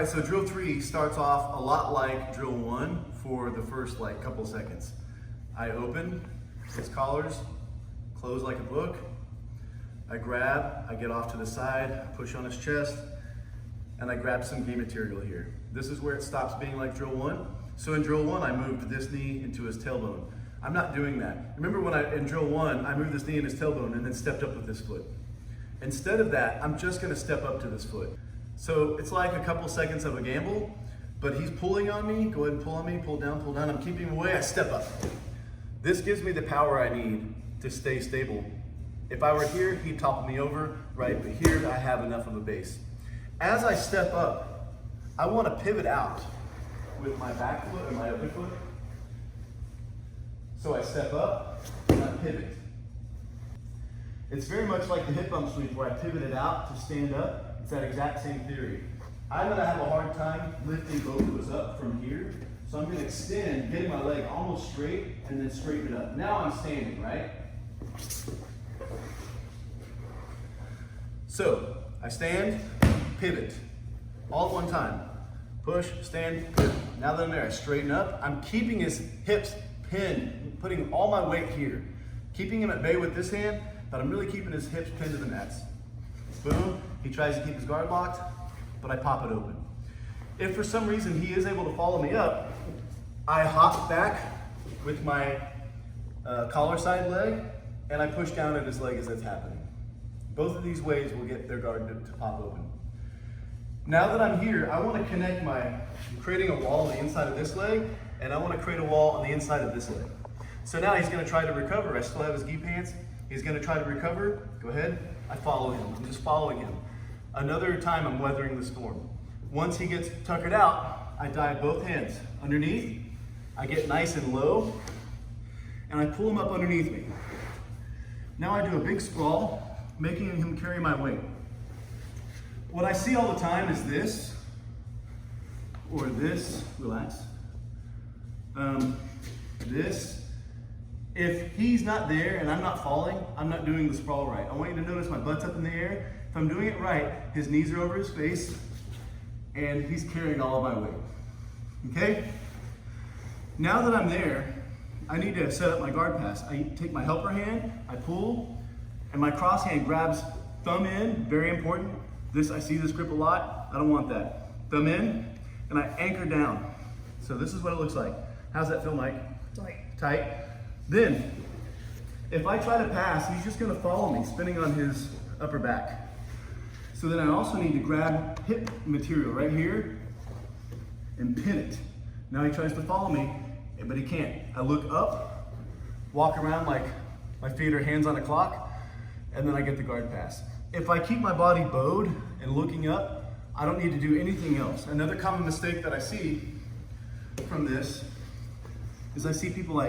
right, so drill 3 starts off a lot like drill 1 for the first couple seconds. I open his collars, close like a book. I grab, I get off to the side, push on his chest, and I grab some gi material here. This is where it stops being like drill 1. So in drill 1, I moved this knee into his tailbone. I'm not doing that. Remember in drill 1, I moved this knee in his tailbone and then stepped up with this foot. Instead of that, I'm just gonna step up to this foot. So it's like a couple seconds of a gamble, but he's pulling on me. Go ahead and pull on me, pull down, I'm keeping him away, I step up. This gives me the power I need to stay stable. If I were here, he'd topple me over, right? But here, I have enough of a base. As I step up, I want to pivot out with my back foot or my other foot. So I step up and I pivot. It's very much like the hip bump sweep where I pivoted out to stand up. It's that exact same theory. I'm going to have a hard time lifting both of us up from here. So I'm going to extend, getting my leg almost straight and then straighten it up. Now I'm standing, right? So I stand, pivot, all at one time. Push, stand, pivot. Now that I'm there, I straighten up. I'm keeping his hips pinned, putting all my weight here. Keeping him at bay with this hand, but I'm really keeping his hips pinned to the mats. Boom, he tries to keep his guard locked, but I pop it open. If for some reason he is able to follow me up, I hop back with my collar side leg, and I push down at his leg as that's happening. Both of these ways will get their guard to pop open. Now that I'm here, I want to connect I'm creating a wall on the inside of this leg, and I want to create a wall on the inside of this leg. So now he's going to try to recover. I still have his gi pants. He's going to try to recover. Go ahead. I follow him. I'm just following him. Another time I'm weathering the storm. Once he gets tuckered out, I dive both hands underneath. I get nice and low, and I pull him up underneath me. Now I do a big sprawl, making him carry my weight. What I see all the time is this, or this, relax, this. If he's not there and I'm not falling, I'm not doing the sprawl right. I want you to notice my butt's up in the air. If I'm doing it right, his knees are over his face, and he's carrying all of my weight, okay? Now that I'm there, I need to set up my guard pass. I take my helper hand, I pull, and my cross hand grabs thumb in, very important. I see this grip a lot, I don't want that. Thumb in, and I anchor down. So this is what it looks like. How's that feel, Mike? Tight. Then, if I try to pass, he's just gonna follow me, spinning on his upper back. So then I also need to grab hip material right here and pin it. Now he tries to follow me, but he can't. I look up, walk around like my feet are hands on a clock, and then I get the guard pass. If I keep my body bowed and looking up, I don't need to do anything else. Another common mistake that I see from this is I see people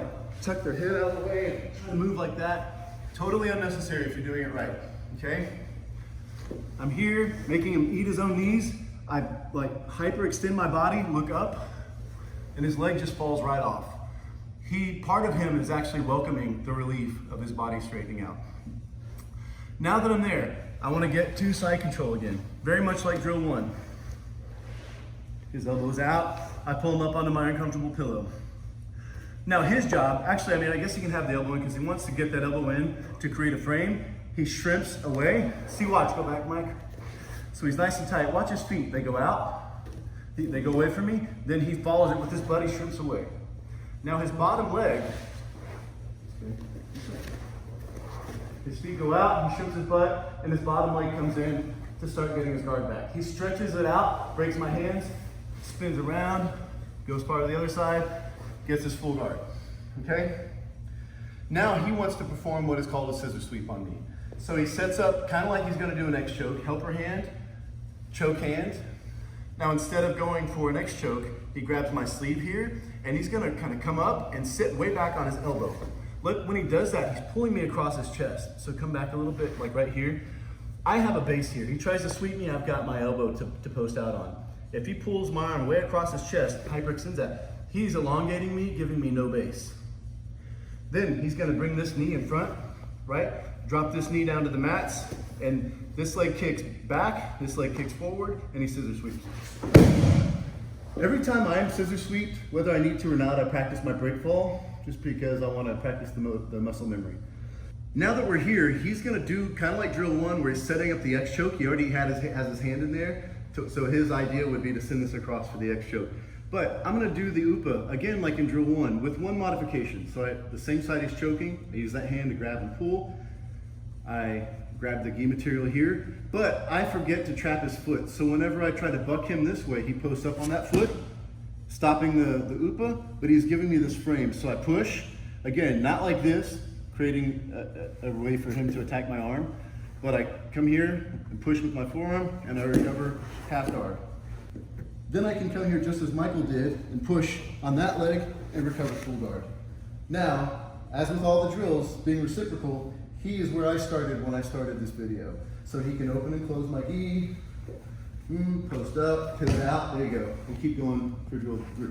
tuck their head out of the way and try to move like that. Totally unnecessary if you're doing it right, okay? I'm here making him eat his own knees. I hyperextend my body, look up, and his leg just falls right off. Part of him is actually welcoming the relief of his body straightening out. Now that I'm there, I want to get to side control again, very much like drill 1. His elbow's out, I pull him up onto my uncomfortable pillow. Now his job, actually, I guess he can have the elbow in because he wants to get that elbow in to create a frame. He shrimps away. See, watch, go back, Mike. So he's nice and tight. Watch his feet, they go out, they go away from me, then he follows it with his butt, he shrimps away. Now his bottom leg, his feet go out, he shrimps his butt, and his bottom leg comes in to start getting his guard back. He stretches it out, breaks my hands, spins around, goes part of the other side, gets his full guard, okay? Now he wants to perform what is called a scissor sweep on me. So he sets up kind of like he's gonna do an X choke, helper hand, choke hand. Now instead of going for an X choke, he grabs my sleeve here, and he's gonna kind of come up and sit way back on his elbow. Look, when he does that, he's pulling me across his chest. So come back a little bit, like right here. I have a base here. He tries to sweep me, I've got my elbow to post out on. If he pulls my arm way across his chest, hyperextends that, he's elongating me, giving me no base. Then he's gonna bring this knee in front, right? drop this knee down to the mats, and this leg kicks back, this leg kicks forward, and he scissor sweeps. Every time I am scissor sweeped, whether I need to or not, I practice my break fall, just because I want to practice the muscle memory. Now that we're here, he's going to do kind of like drill 1 where he's setting up the X choke. He already has his hand in there, so his idea would be to send this across for the X choke. But I'm going to do the UPA, again like in drill 1, with one modification. So the same side he's choking, I use that hand to grab and pull. I grab the gi material here, but I forget to trap his foot. So whenever I try to buck him this way, he posts up on that foot, stopping the UPA, but he's giving me this frame. So I push, again, not like this, creating a way for him to attack my arm, but I come here and push with my forearm, and I recover half guard. Then I can come here just as Michael did and push on that leg and recover full guard. Now, as with all the drills, being reciprocal, he is where I started when I started this video. So he can open and close my gi, post up, pivot out, there you go, and keep going for drill 3.